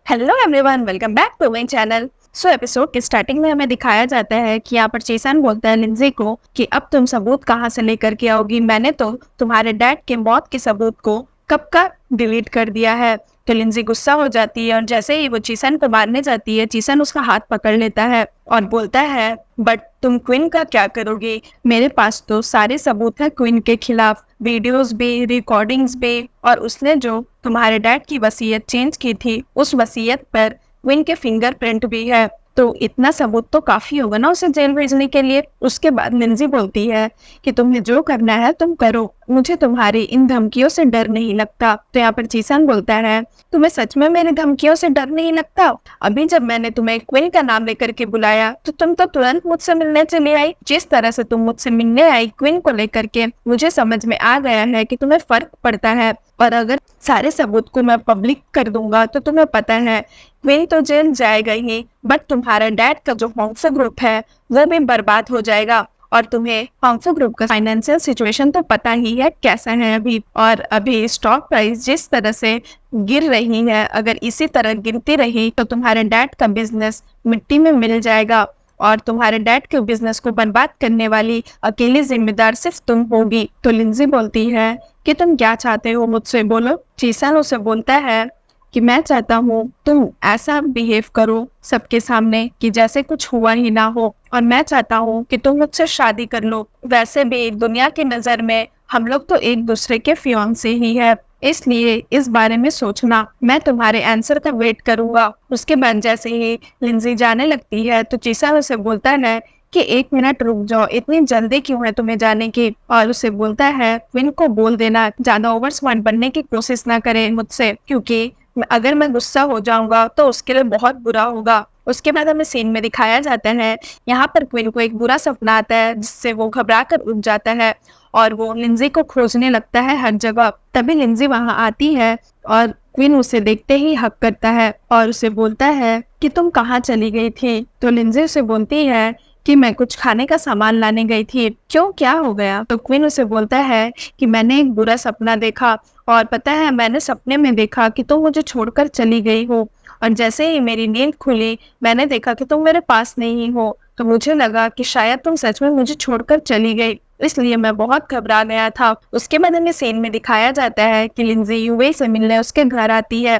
Hello everyone, welcome back to my channel. So episode के starting में हमें दिखाया जाता है कि यहाँ पर चेसन बोलता है लिंजी को कि अब तुम सबूत कहाँ से लेकर के आओगी। मैंने तो तुम्हारे डैड के मौत के सबूत को कब का डिलीट कर दिया है। तो लिंजी गुस्सा हो जाती है और जैसे ही वो चीसन को मारने जाती है, चीसन उसका हाथ पकड़ लेता है और बोलता है, बट तुम क्वीन का क्या करोगे? मेरे पास तो सारे सबूत है क्वीन के खिलाफ, वीडियोस भी, रिकॉर्डिंग्स भी, और उसने जो तुम्हारे डैड की वसीयत चेंज की थी उस वसीयत पर क्वीन के फिंगरप्रिंट भी है। तो इतना सबूत तो काफी होगा ना उसे जेल भेजने के लिए। उसके बाद लिंजी बोलती है कि तुम्हें जो करना है तुम करो, मुझे तुम्हारी इन धमकियों से डर नहीं लगता। तो यहाँ पर चीसन बोलता है, तुम्हें सच में मेरी धमकियों से डर नहीं लगता? अभी जब मैंने तुम्हें क्वीन का नाम लेकर के बुलाया तो तुम तो तुरंत मुझसे मिलने चली आई। जिस तरह से तुम मुझसे मिलने आई क्वीन को लेकर के, मुझे समझ में आ गया है कि तुम्हें फर्क पड़ता है। और अगर सारे सबूत को मैं पब्लिक कर दूंगा तो तुम्हें पता है क्वीन तो जेल जाएगा ही, बट तुम्हारा डैड का जो होंगफो ग्रुप है वो भी बर्बाद हो जाएगा। और तुम्हें होंगफो ग्रुप का फाइनेंशियल सिचुएशन तो पता ही है कैसा है अभी। और अभी स्टॉक प्राइस जिस तरह से गिर रही है, अगर इसी तरह गिरती रही तो तुम्हारे डैड का बिजनेस मिट्टी में मिल जाएगा और तुम्हारे डैड के बिजनेस को बर्बाद करने वाली अकेली जिम्मेदार सिर्फ तुम होगी। तो लिंजी बोलती है कि तुम क्या चाहते हो मुझसे, बोलो। चीसन उसे बोलता है कि मैं चाहता हूँ तुम ऐसा बिहेव करो सबके सामने कि जैसे कुछ हुआ ही ना हो, और मैं चाहता हूँ कि तुम मुझसे शादी कर लो। वैसे भी दुनिया की नजर में हम लोग तो एक दूसरे के फियांसे ही है, इसलिए इस बारे में सोचना। मैं तुम्हारे आंसर का वेट करूंगा। उसके बाद जैसे ही लिंजी जाने लगती है तो चीसा उसे बोलता है कि 1 मिनट रुक जाओ, इतनी जल्दी क्यों है तुम्हें जाने की? और उसे बोलता है क्वीन को बोल देना ज्यादा ओवर स्मार्ट बनने की कोशिश ना करे मुझसे, क्योंकि अगर मैं गुस्सा हो जाऊंगा तो उसके लिए बहुत बुरा होगा। उसके बाद हमें सीन में दिखाया जाता है, यहाँ पर क्वीन को एक बुरा सपना आता है जिससे वो घबरा कर उठ जाता है और वो लिंजी को खोजने लगता है हर जगह। तभी लिंजी वहां आती है और क्वीन उसे देखते ही हक करता है और उसे बोलता है कि तुम कहाँ चली गई थी? तो लिंजी उसे बोलती है कि मैं कुछ खाने का सामान लाने गई थी। क्यों, क्या हो गया? तो क्वीन उसे बोलता है कि मैंने एक बुरा सपना देखा और पता है मैंने सपने में देखा कि तुम मुझे छोड़कर चली गई हो, और जैसे ही मेरी नींद खुली मैंने देखा कि तुम मेरे पास नहीं हो। तो मुझे लगा कि शायद तुम सच में मुझे छोड़कर चली गई, इसलिए मैं बहुत घबरा गया था। उसके बाद हमें सीन में दिखाया जाता है कि लिंजी यूवे से मिलने उसके घर आती है।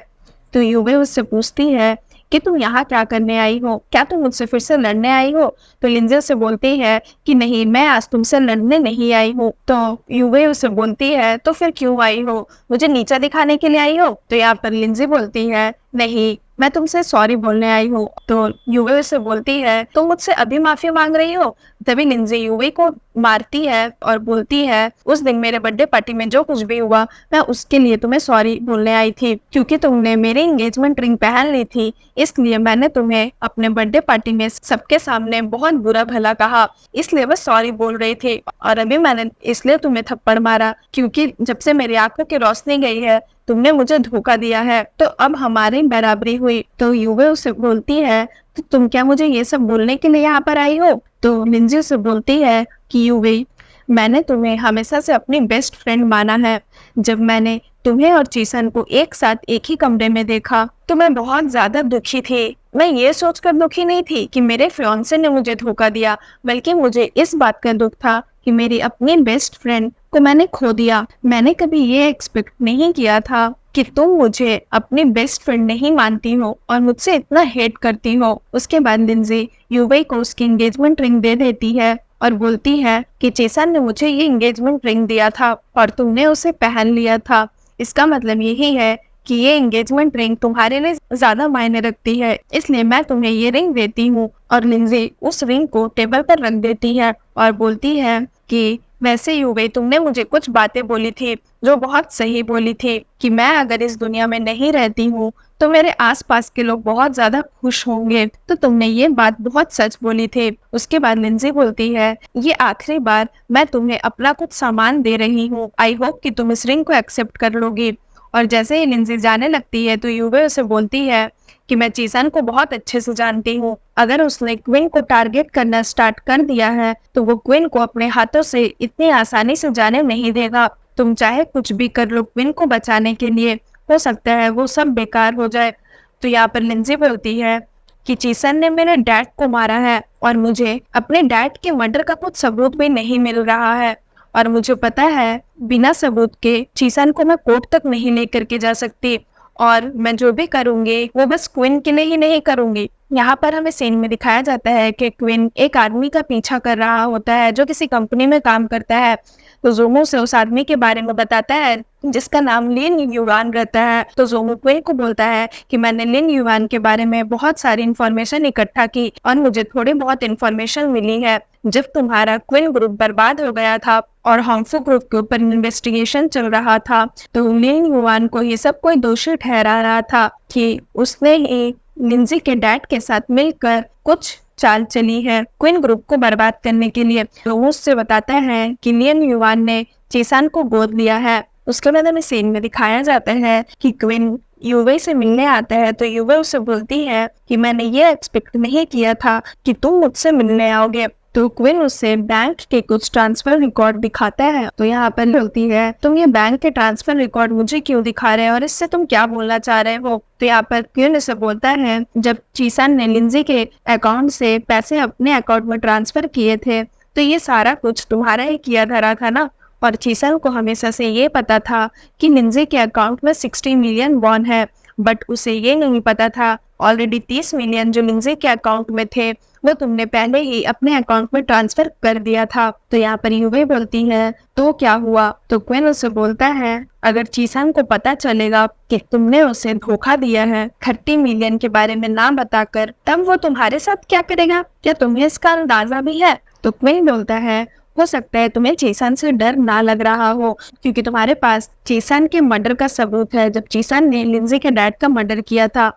तो यूवे उससे पूछती है कि तुम यहाँ क्या करने आई हो? क्या तुम मुझसे फिर से लड़ने आई हो? तो लिंजी उसे बोलती है कि नहीं, मैं आज तुमसे लड़ने नहीं आई हूँ। तो यूवे उसे बोलती है तो फिर क्यों आई हो? मुझे नीचा दिखाने के लिए आई हो? तो यहाँ पर लिंजी बोलती है नहीं, मैं तुमसे सॉरी बोलने आई हूँ। तो यूवे उसे बोलती है तुम मुझसे अभी माफी मांग रही हो? तभी लिंजी यूवे को मारती है और बोलती है उस दिन मेरे बर्थडे पार्टी में जो कुछ भी हुआ मैं उसके लिए तुम्हें सॉरी बोलने आई थी, क्योंकि तुमने मेरी एंगेजमेंट रिंग पहन ली थी, इसलिए मैंने तुम्हें अपने बर्थडे पार्टी में सबके सामने बहुत बुरा भला कहा, इसलिए बस सॉरी बोल रही थी। और अभी मैंने इसलिए तुम्हें थप्पड़ मारा क्योंकि जब से मेरी आंखों की रोशनी गई है तुमने मुझे धोखा दिया है, तो अब हमारी बराबरी हुई। तो यूवे उसे बोलती है तो तुम क्या मुझे ये सब बोलने के लिए यहाँ पर आई हो? तो लिंजी उसे बोलती है कि यूवे, मैंने तुम्हें हमेशा से अपनी बेस्ट फ्रेंड माना है। जब मैंने तुम्हें और चीसन को एक साथ एक ही कमरे में देखा तो मैं बहुत ज्यादा दुखी थी। मैं ये सोचकर दुखी नहीं थी कि मेरे फियांसे ने मुझे धोखा दिया, बल्कि मुझे इस बात का दुख था कि मेरी अपनी बेस्ट फ्रेंड को मैंने खो दिया। मैंने कभी ये एक्सपेक्ट नहीं किया था कि तुम मुझे अपनी बेस्ट फ्रेंड नहीं मानती हो और मुझसे इतना हेट करती हो। उसके बाद लिंजी यूवे को उसकी एंगेजमेंट रिंग दे देती है और बोलती है कि चेसन ने मुझे ये एंगेजमेंट रिंग दिया था और तुमने उसे पहन लिया था, इसका मतलब यही है कि ये एंगेजमेंट रिंग तुम्हारे लिए ज्यादा मायने रखती है, इसलिए मैं तुम्हें ये रिंग देती हूँ। और लिंजी उस रिंग को टेबल पर रख देती है और बोलती है कि वैसे यूवे, तुमने मुझे कुछ बातें बोली थी जो बहुत सही बोली थी कि मैं अगर इस दुनिया में नहीं रहती हूँ तो मेरे आसपास के लोग बहुत ज्यादा खुश होंगे, तो तुमने ये बात बहुत सच बोली थी। उसके बाद लिंजी बोलती है ये आखिरी बार मैं तुम्हें अपना कुछ सामान दे रही हूँ, आई होप कि तुम इस रिंग को एक्सेप्ट कर लोगी। और जैसे ही लिंजी जाने लगती है तो यूवे उसे बोलती है कि मैं चीसन को बहुत अच्छे से जानती हूँ, अगर उसने क्वीन को टारगेट करना स्टार्ट कर दिया है तो वो क्वीन को अपने हाथों से इतनी आसानी से जाने नहीं देगा। तुम चाहे कुछ भी कर लो क्वीन को बचाने के लिए, हो सकता है वो सब बेकार हो जाए। तो यहाँ पर लिंजी बोलती है कि चीसन ने मेरे डैड को मारा है और मुझे अपने डैड के मर्डर का कुछ सबूत भी नहीं मिल रहा है, और मुझे पता है बिना सबूत के चीसन को मैं कोर्ट तक नहीं लेकर के जा सकती, और मैं जो भी करूंगी वो बस क्वीन के लिए ही नहीं करूंगी। यहाँ पर हमें सीन में दिखाया जाता है कि क्वीन एक आदमी का पीछा कर रहा होता है जो किसी कंपनी में काम करता है। तो जोमो से उस आदमी के बारे में बताता है जिसका नाम लिन युवान रहता है। तो जोमो क्वीन को बोलता है कि मैंने लिन युवान के बारे में बहुत सारी इन्फॉर्मेशन इकट्ठा की और मुझे थोड़ी बहुत इन्फॉर्मेशन मिली है। जब तुम्हारा क्वीन ग्रुप बर्बाद हो गया था और हॉन्गफू ग्रुप के ऊपर इन्वेस्टिगेशन चल रहा था, तो लिन युवान को ये सब कोई दोषी ठहरा रहा था कि उसने ही लिंजी के डैड के साथ मिलकर कुछ चाल चली है क्वीन ग्रुप को बर्बाद करने के लिए। तो उससे बताता है कि लिन युवान ने चीसान को गोद लिया है। उसके बाद हमें सीन में दिखाया जाता है कि क्वीन युवे से मिलने आता है। तो युवे उसे बोलती है कि मैंने ये एक्सपेक्ट नहीं किया था कि तुम मुझसे मिलने आओगे। तो क्वीन उससे बैंक के कुछ ट्रांसफर रिकॉर्ड दिखाता है। तो यहाँ पर बोलती है तुम ये बैंक के ट्रांसफर रिकॉर्ड मुझे क्यों दिखा रहे हो और इससे तुम क्या बोलना चाह रहे हो। तो यहाँ पर क्वीन उसे बोलता है जब चीसान ने लिंजी के अकाउंट से पैसे अपने अकाउंट में ट्रांसफर किए थे तो ये सारा कुछ तुम्हारा ही किया धरा था ना, और चीसान को हमेशा से ये पता था कि लिंजी के अकाउंट में 60 मिलियन वॉन है, बट उसे ये नहीं पता था ऑलरेडी 30 मिलियन जो लिंजी के अकाउंट में थे वो तुमने पहले ही अपने अकाउंट में ट्रांसफर कर दिया था। तो यहाँ पर युवे बोलती है तो क्या हुआ। तो क्वीन उसे बोलता है अगर चीसान को पता चलेगा कि तुमने उसे धोखा दिया है 30 मिलियन के बारे में ना बताकर, तब वो तुम्हारे साथ क्या करेगा, क्या तुम्हें इसका अंदाजा भी है। तो क्वीन बोलता है हो सकता है तुम्हें चीसान से डर ना लग रहा हो क्योंकि तुम्हारे पास चीसान के मर्डर का सबूत है जब चीसान ने लिंजी के डैड का मर्डर किया था।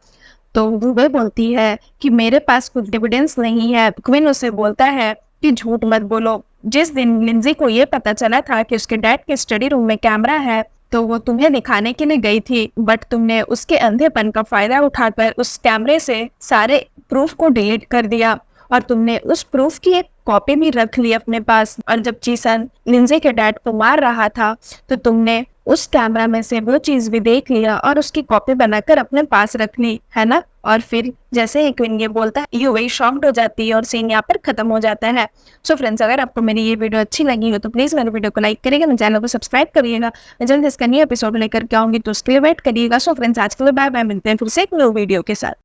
तो वो बोलती है कि मेरे पास कुछ एविडेंस नहीं है। क्वीन उसे बोलता है कि झूठ मत बोलो, जिस दिन लिंजी को ये पता चला था कि उसके डैड के स्टडी रूम में कैमरा है तो वो तुम्हें दिखाने के लिए गई थी, बट तुमने उसके अंधेपन का फायदा उठाकर उस कैमरे से सारे प्रूफ को डिलीट कर दिया और तुमने उस प्रूफ की एक कॉपी भी रख ली अपने पास। और जब चीसन लिंजी के डैड को मार रहा था तो तुमने उस कैमरा में से वो चीज भी देख लिया और उसकी कॉपी बनाकर अपने पास रख ली, है ना। और फिर जैसे ही क्वीन ये बोलता है युवी शॉक्ड हो जाती है और सीन यहाँ पर खत्म हो जाता है। सो फ्रेंड्स, अगर आपको मेरी ये वीडियो अच्छी लगी हो तो प्लीज मेरे वीडियो को लाइक करिएगा, मेरे चैनल को सब्सक्राइब करिएगा। मैं जल्द इसका न्यू एपिसोड लेकर के आऊंगी तो उसके लिए वेट करिएगा। सो फ्रेंड्स, आज के लिए बाय बाय, मिलते हैं फिर से एक न्यू वीडियो के साथ।